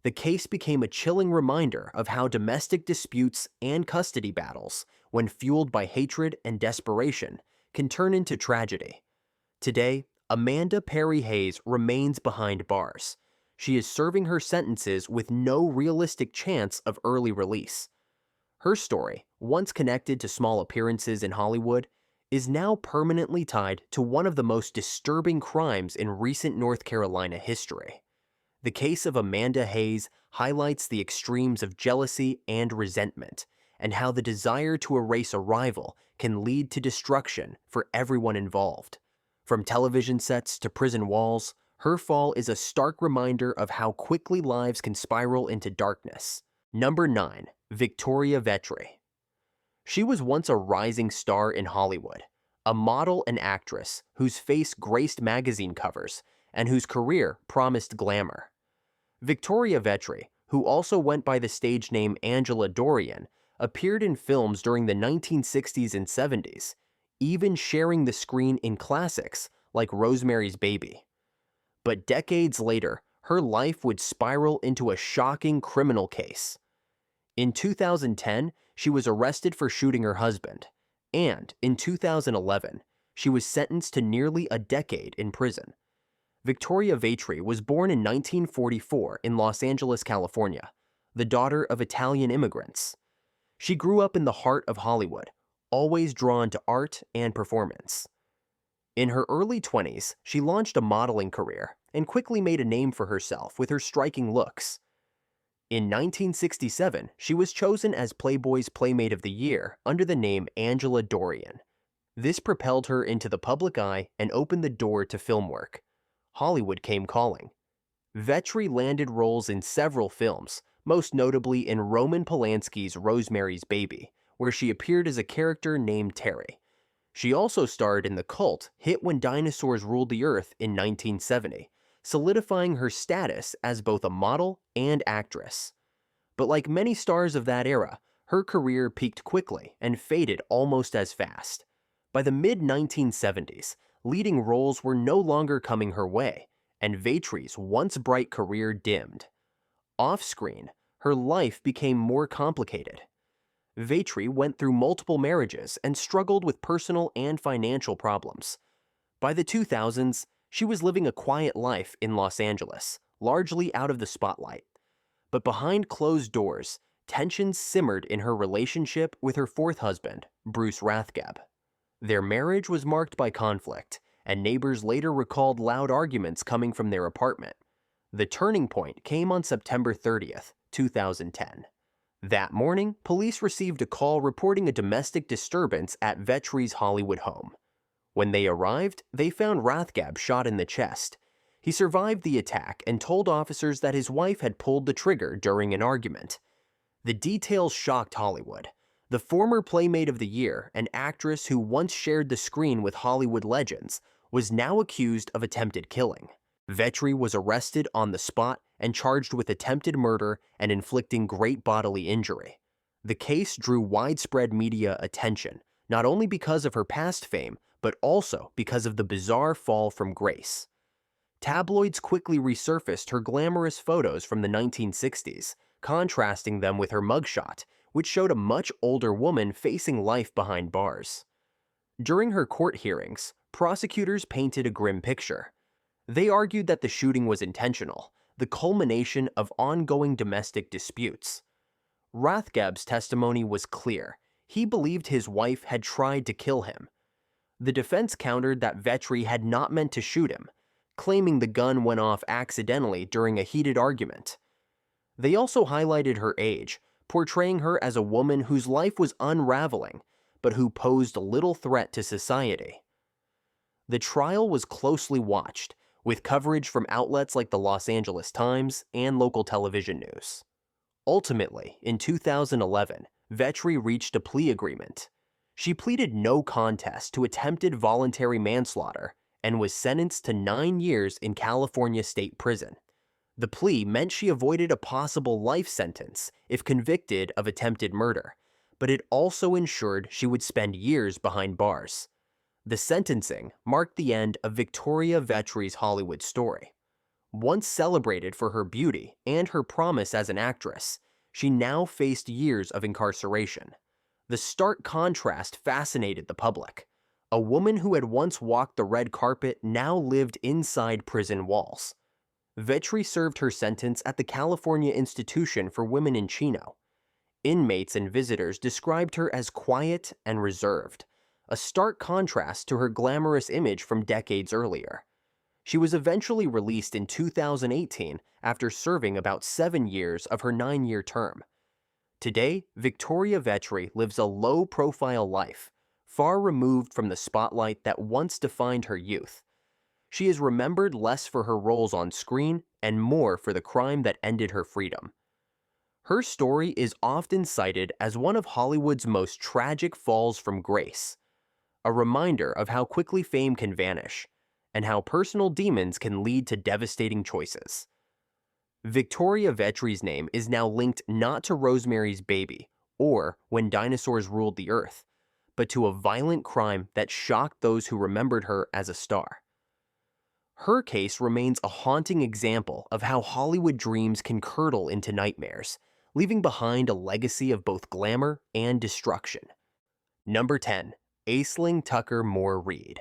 The case became a chilling reminder of how domestic disputes and custody battles, when fueled by hatred and desperation, can turn into tragedy. Today, Amanda Perry Hayes remains behind bars. She is serving her sentences with no realistic chance of early release. Her story, once connected to small appearances in Hollywood, is now permanently tied to one of the most disturbing crimes in recent North Carolina history. The case of Amanda Hayes highlights the extremes of jealousy and resentment, and how the desire to erase a rival can lead to destruction for everyone involved. From television sets to prison walls, her fall is a stark reminder of how quickly lives can spiral into darkness. Number 9. Victoria Vetri. She was once a rising star in Hollywood, a model and actress whose face graced magazine covers and whose career promised glamour. Victoria Vetri, who also went by the stage name Angela Dorian, appeared in films during the 1960s and 70s, even sharing the screen in classics like Rosemary's Baby. But decades later, her life would spiral into a shocking criminal case. In 2010, she was arrested for shooting her husband, and in 2011, she was sentenced to nearly a decade in prison. Victoria Vetri was born in 1944 in Los Angeles, California, the daughter of Italian immigrants. She grew up in the heart of Hollywood, always drawn to art and performance. In her early 20s, she launched a modeling career and quickly made a name for herself with her striking looks. In 1967, she was chosen as Playboy's Playmate of the Year under the name Angela Dorian. This propelled her into the public eye and opened the door to film work. Hollywood came calling. Vetri landed roles in several films, most notably in Roman Polanski's Rosemary's Baby, where she appeared as a character named Terry. She also starred in the cult hit When Dinosaurs Ruled the Earth in 1970, solidifying her status as both a model and actress. But like many stars of that era, her career peaked quickly and faded almost as fast. By the mid-1970s, leading roles were no longer coming her way, and Vetri's once bright career dimmed. Off-screen, her life became more complicated. Vetri went through multiple marriages and struggled with personal and financial problems. By the 2000s, she was living a quiet life in Los Angeles, largely out of the spotlight. But behind closed doors, tensions simmered in her relationship with her fourth husband, Bruce Rathgeb. Their marriage was marked by conflict, and neighbors later recalled loud arguments coming from their apartment. The turning point came on September 30th, 2010. That morning, police received a call reporting a domestic disturbance at Vetri's Hollywood home. When they arrived, they found Rathgeb shot in the chest. He survived the attack and told officers that his wife had pulled the trigger during an argument. The details shocked Hollywood. The former Playmate of the Year, an actress who once shared the screen with Hollywood legends, was now accused of attempted killing. Vetri was arrested on the spot and charged with attempted murder and inflicting great bodily injury. The case drew widespread media attention, not only because of her past fame, but also because of the bizarre fall from grace. Tabloids quickly resurfaced her glamorous photos from the 1960s, contrasting them with her mugshot, which showed a much older woman facing life behind bars. During her court hearings, prosecutors painted a grim picture. They argued that the shooting was intentional, the culmination of ongoing domestic disputes. Rathgeb's testimony was clear. He believed his wife had tried to kill him. The defense countered that Vetri had not meant to shoot him, claiming the gun went off accidentally during a heated argument. They also highlighted her age, portraying her as a woman whose life was unraveling, but who posed little threat to society. The trial was closely watched, with coverage from outlets like the Los Angeles Times and local television news. Ultimately, in 2011, Vetri reached a plea agreement. She pleaded no contest to attempted voluntary manslaughter and was sentenced to 9 years in California State Prison. The plea meant she avoided a possible life sentence if convicted of attempted murder, but it also ensured she would spend years behind bars. The sentencing marked the end of Victoria Vetri's Hollywood story. Once celebrated for her beauty and her promise as an actress, she now faced years of incarceration. The stark contrast fascinated the public. A woman who had once walked the red carpet now lived inside prison walls. Vetri served her sentence at the California Institution for Women in Chino. Inmates and visitors described her as quiet and reserved, a stark contrast to her glamorous image from decades earlier. She was eventually released in 2018 after serving about 7 years of her 9-year term. Today, Victoria Vetri lives a low-profile life, far removed from the spotlight that once defined her youth. She is remembered less for her roles on screen and more for the crime that ended her freedom. Her story is often cited as one of Hollywood's most tragic falls from grace, a reminder of how quickly fame can vanish, and how personal demons can lead to devastating choices. Victoria Vetri's name is now linked not to Rosemary's Baby or When Dinosaurs Ruled the Earth, but to a violent crime that shocked those who remembered her as a star. Her case remains a haunting example of how Hollywood dreams can curdle into nightmares, leaving behind a legacy of both glamour and destruction. Number 10. Aisling Tucker Moore Reid.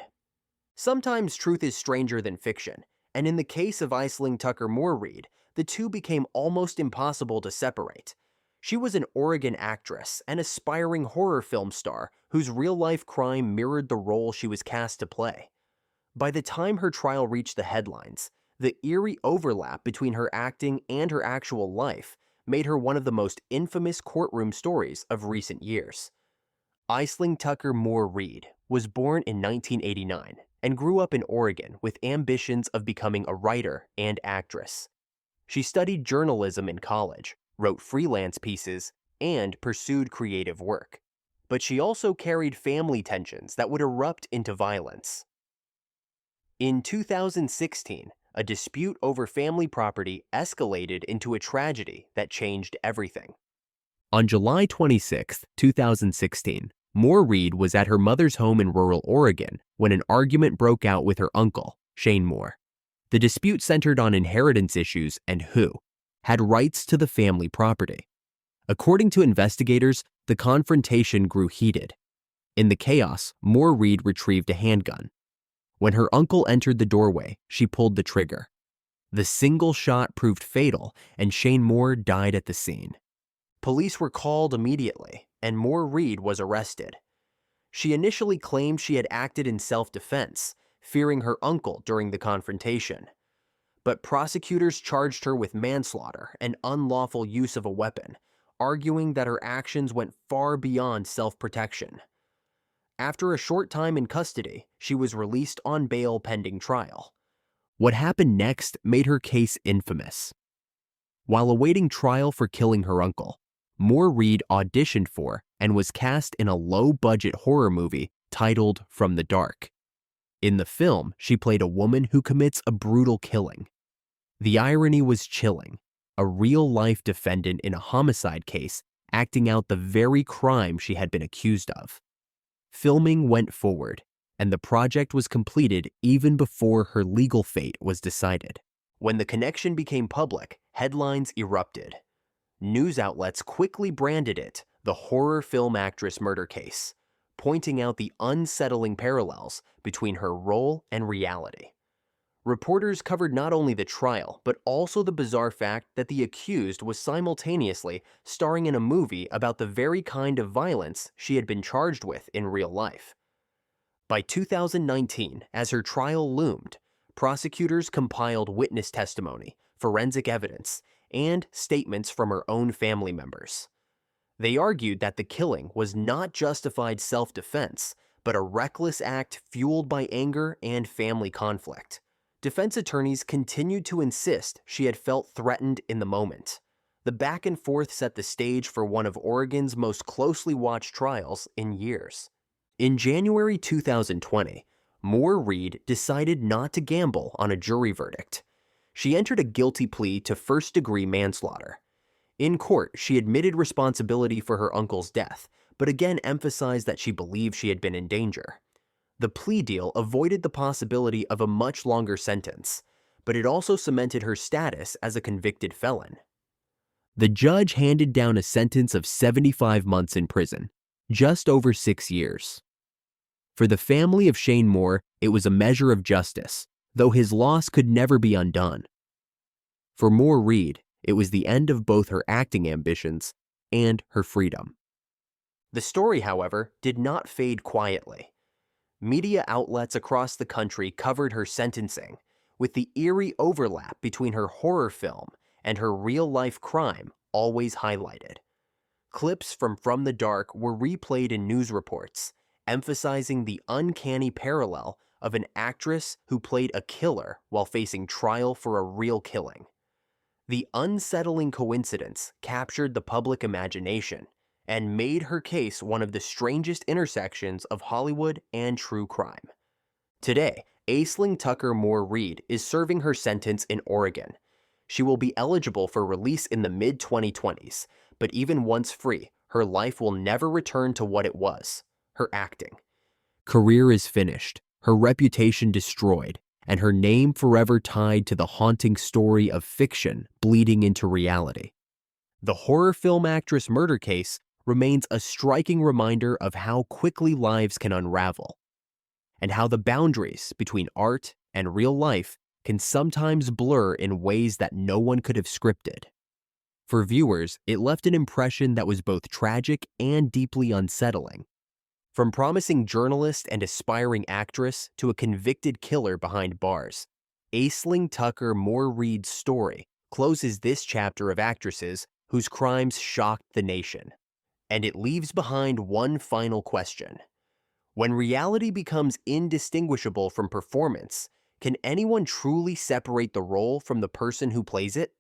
Sometimes truth is stranger than fiction, and in the case of Aisling Tucker Moore Reid, the two became almost impossible to separate. She was an Oregon actress and aspiring horror film star whose real-life crime mirrored the role she was cast to play. By the time her trial reached the headlines, the eerie overlap between her acting and her actual life made her one of the most infamous courtroom stories of recent years. Aisling Tucker Moore Reid was born in 1989 and grew up in Oregon with ambitions of becoming a writer and actress. She studied journalism in college, wrote freelance pieces, and pursued creative work. But she also carried family tensions that would erupt into violence. In 2016, a dispute over family property escalated into a tragedy that changed everything. On July 26, 2016, Moore Reid was at her mother's home in rural Oregon when an argument broke out with her uncle, Shane Moore. The dispute centered on inheritance issues and who had rights to the family property. According to investigators, the confrontation grew heated. In the chaos, Moore Reid retrieved a handgun. When her uncle entered the doorway, she pulled the trigger. The single shot proved fatal, and Shane Moore died at the scene. Police were called immediately, and Moore Reid was arrested. She initially claimed she had acted in self-defense, fearing her uncle during the confrontation. But prosecutors charged her with manslaughter and unlawful use of a weapon, arguing that her actions went far beyond self-protection. After a short time in custody, she was released on bail pending trial. What happened next made her case infamous. While awaiting trial for killing her uncle, Moore Reid auditioned for and was cast in a low-budget horror movie titled From the Dark. In the film, she played a woman who commits a brutal killing. The irony was chilling, a real-life defendant in a homicide case acting out the very crime she had been accused of. Filming went forward, and the project was completed even before her legal fate was decided. When the connection became public, headlines erupted. News outlets quickly branded it the horror film actress murder case, pointing out the unsettling parallels between her role and reality. Reporters covered not only the trial, but also the bizarre fact that the accused was simultaneously starring in a movie about the very kind of violence she had been charged with in real life. By 2019, as her trial loomed, prosecutors compiled witness testimony, forensic evidence, and statements from her own family members. They argued that the killing was not justified self-defense, but a reckless act fueled by anger and family conflict. Defense attorneys continued to insist she had felt threatened in the moment. The back and forth set the stage for one of Oregon's most closely watched trials in years. In January 2020, Moore Reed decided not to gamble on a jury verdict. She entered a guilty plea to first-degree manslaughter. In court, she admitted responsibility for her uncle's death, but again emphasized that she believed she had been in danger. The plea deal avoided the possibility of a much longer sentence, but it also cemented her status as a convicted felon. The judge handed down a sentence of 75 months in prison, just over 6 years. For the family of Shane Moore, it was a measure of justice, though his loss could never be undone. For Moore Reed, it was the end of both her acting ambitions and her freedom. The story, however, did not fade quietly. Media outlets across the country covered her sentencing, with the eerie overlap between her horror film and her real-life crime always highlighted. Clips from the Dark were replayed in news reports, emphasizing the uncanny parallel of an actress who played a killer while facing trial for a real killing. The unsettling coincidence captured the public imagination and made her case one of the strangest intersections of Hollywood and true crime. Today, Aisling Tucker Moore Reed is serving her sentence in Oregon. She will be eligible for release in the mid-2020s, but even once free, her life will never return to what it was, her acting. Career is finished, her reputation destroyed, and her name forever tied to the haunting story of fiction bleeding into reality. The horror film actress murder case remains a striking reminder of how quickly lives can unravel, and how the boundaries between art and real life can sometimes blur in ways that no one could have scripted. For viewers, it left an impression that was both tragic and deeply unsettling. From promising journalist and aspiring actress to a convicted killer behind bars, Aisling Tucker Moore Reed's story closes this chapter of actresses whose crimes shocked the nation. And it leaves behind one final question. When reality becomes indistinguishable from performance, can anyone truly separate the role from the person who plays it?